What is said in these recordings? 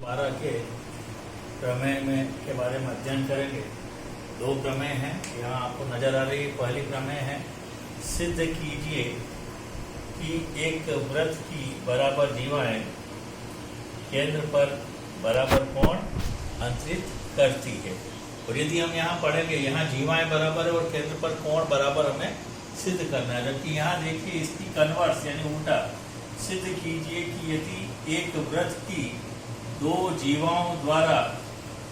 12 के प्रमेय में के बारे में अध्ययन करेंगे। दो प्रमेय हैं, यहाँ आपको नजर आ रही है। पहली प्रमेय है, सिद्ध कीजिए कि एक वृत्त की बराबर जीवाएं केंद्र पर बराबर कोण अंतरित करती है। और यदि हम यहाँ पढ़ेंगे, यहाँ जीवाएं बराबर है और केंद्र पर कोण बराबर हमें सिद्ध करना है। जबकि यहाँ देखिए इसकी कन्वर्स यानी उल्टा, सिद्ध कीजिए कि यदि एक वृत्त की दो जीवाओं द्वारा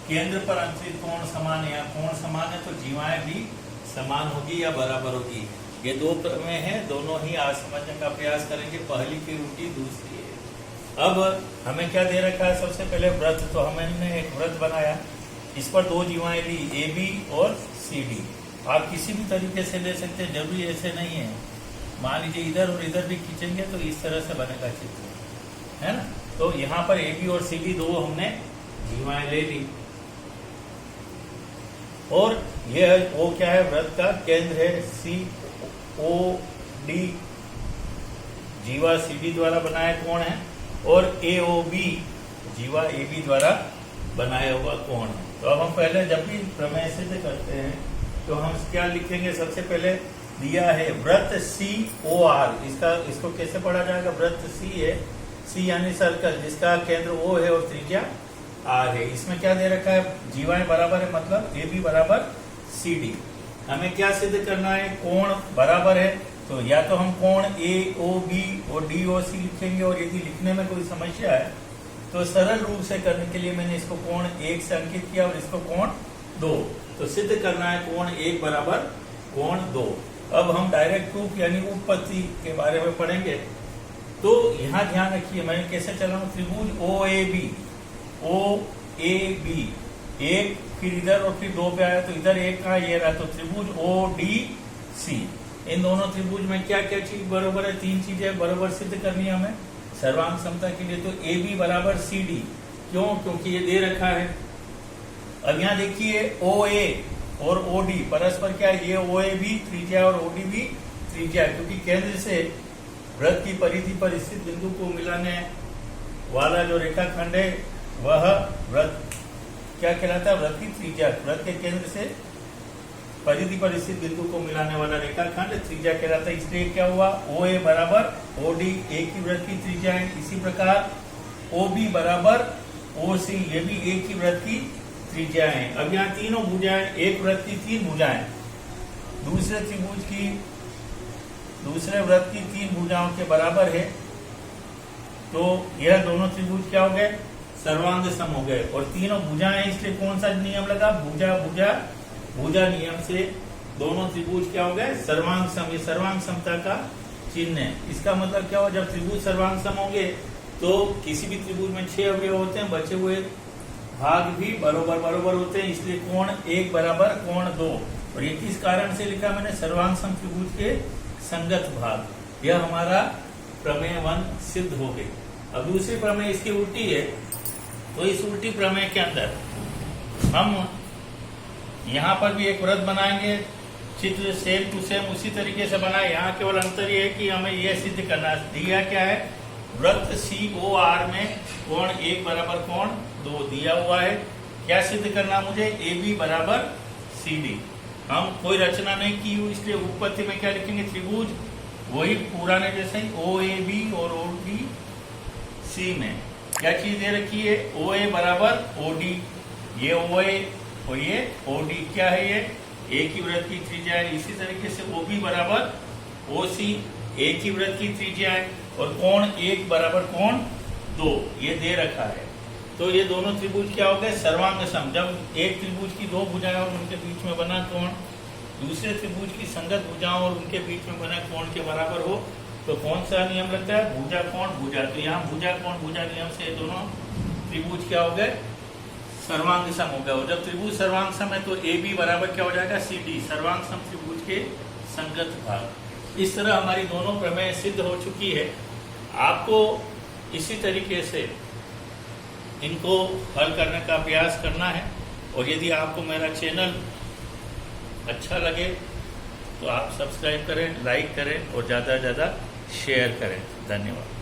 केंद्र पर अंतरित कोण समान है या कोण समान है तो जीवाएं भी समान होगी या बराबर होगी। ये दो प्रमेय हैं, दोनों ही आज समझने का प्रयास करेंगे। पहली की उल्टी, दूसरी है। अब हमें क्या दे रखा है? सबसे पहले वृत्त, तो हमने एक वृत्त बनाया, इस पर दो जीवाएं ली, ए बी और सी डी। आप किसी भी तरीके से ले सकते हैं, जरूरी ऐसे नहीं है। मान लीजिए इधर और इधर भी खींचेंगे तो इस तरह से बनेगा चित्र, है ना। तो यहाँ पर ए बी और सी डी दो हमने जीवाएं ले ली और यह वो क्या है? वृत्त का केंद्र है सी ओ डी, जीवा सी डी द्वारा बनाया कोण है, और ए ओ बी जीवा ए बी द्वारा बनाया हुआ कोण है। तो अब हम पहले जब भी प्रमेय सिद्ध करते हैं तो हम क्या लिखेंगे? सबसे पहले दिया है वृत्त सी ओ आर, इसको कैसे पढ़ा जाएगा? वृत्त सी है, सी यानी सर्कल जिसका केंद्र ओ है और त्रिज्या आर है। इसमें क्या दे रखा है? जीवाएं बराबर है, मतलब ए बी बराबर सी डी। हमें क्या सिद्ध करना है? कोण बराबर है, तो या तो हम कोण ए ओ बी और डी ओ सी लिखेंगे, और यदि लिखने में कोई समस्या है तो सरल रूप से करने के लिए मैंने इसको कोण 1 से अंकित किया और इसको कोण 2। तो सिद्ध करना है कोण 1 बराबर कोण 2। अब हम डायरेक्ट प्रूफ यानी उत्पत्ति के बारे में पढ़ेंगे। तो यहाँ ध्यान रखिए, मैं कैसे चला हूँ? त्रिभुज ओ ए बी, एक फिर इधर और फिर 2 पे आया तो इधर एक का ये रहा, तो त्रिभुज ओ डी सी। इन दोनों त्रिभुज में क्या क्या चीज बराबर है? 3 चीजें बराबर सिद्ध करनी है हमें सर्वांग समता के लिए। तो ए बी बराबर सी डी, क्यों? क्योंकि ये दे रखा है। अब यहाँ देखिए ओ ए और ओ डी परस्पर क्या है? ये ओ ए भी त्रिज्या और ओ डी भी त्रिज्या, क्योंकि केंद्र से वृत्त की परिधि पर स्थित बिंदु को मिलाने वाला जो रेखाखंड है वह वृत्त क्या कहलाता है? वृत्त की त्रिज्या। वृत्त के केंद्र से परिधि पर स्थित बिंदु को मिलाने वाला रेखाखंड त्रिज्या कहलाता है। इसलिए क्या हुआ? ओ ए बराबर ओ डी, एक ही वृत्त की त्रिज्या है। इसी प्रकार ओ बी बराबर ओ सी, ये भी एक ही वृत्त की त्रिज्या है। अब यहाँ तीनों भुजाएं, एक वृत्त की 3 भुजाएं, दूसरे वृत्त की 3 भुजाओं के बराबर है, तो यह दोनों त्रिभुज क्या हो गए? सर्वांग सम हो गए। और तीनों भुजाएं, इसलिए कौन सा नियम लगा? भुजा नियम से दोनों त्रिभुज क्या हो गए? सर्वांग सम। ये सर्वांग समता का चिन्ह है। इसका मतलब क्या हो? जब त्रिभुज सर्वांग सम होंगे तो किसी भी त्रिभुज में 6 अवयव होते हैं, बचे हुए भाग भी बराबर होते हैं। इसलिए कोण 1 बराबर कोण 2। और ये किस कारण से लिखा मैंने? सर्वांग सम त्रिभुज के संगत भाग। यह हमारा प्रमेय 1 सिद्ध हो गई। अब दूसरी प्रमेय इसकी उल्टी है। तो इस उल्टी प्रमेय के अंदर हम यहाँ पर भी एक वृत्त बनाएंगे, चित्र सेम टू सेम उसी तरीके से बनाए। यहाँ केवल अंतर ये है कि हमें यह सिद्ध करना है। दिया क्या है? वृत्त सी ओ आर में कोण 1 बराबर कोण 2 दिया हुआ है। क्या सिद्ध करना मुझे? ए बी बराबर सी डी। हम कोई रचना नहीं की हुई, इसलिए उत्पत्ति में क्या लिखेंगे? त्रिभुज वही पुराने जैसे ही ओ ए बी और ओ डी सी में क्या चीज दे रखी है? ओ ए बराबर ओ डी, ये ओ ए और ये ओ डी क्या है? ये एक ही वृत्त की त्रिज्या है। इसी तरीके से ओ बी बराबर ओ सी, एक ही वृत्त की त्रिज्या है। और कोण 1 बराबर कोण 2 ये दे रखा है। तो ये दोनों त्रिभुज क्या हो गए? सर्वांग सम। जब एक त्रिभुज की 2 भुजाएं और उनके बीच में बना कोण दूसरे त्रिभुज की संगत भुजाओं और उनके बीच में बना कोण के बराबर हो तो कौन सा नियम लगता है? भुजा कोण भुजा। तो यहाँ भुजा कोण भुजा नियम से ये दोनों त्रिभुज क्या हो गए? सर्वांग सम हो गया। और जब त्रिभुज सर्वांग सम है तो ए बी बराबर क्या हो जाएगा? सी डी, सर्वांग सम त्रिभुज के संगत भाग। इस तरह हमारी दोनों प्रमेय सिद्ध हो चुकी है। आपको इसी तरीके से इनको हल करने का प्रयास करना है। और यदि आपको मेरा चैनल अच्छा लगे तो आप सब्सक्राइब करें, लाइक करें और ज़्यादा से ज़्यादा शेयर करें। धन्यवाद।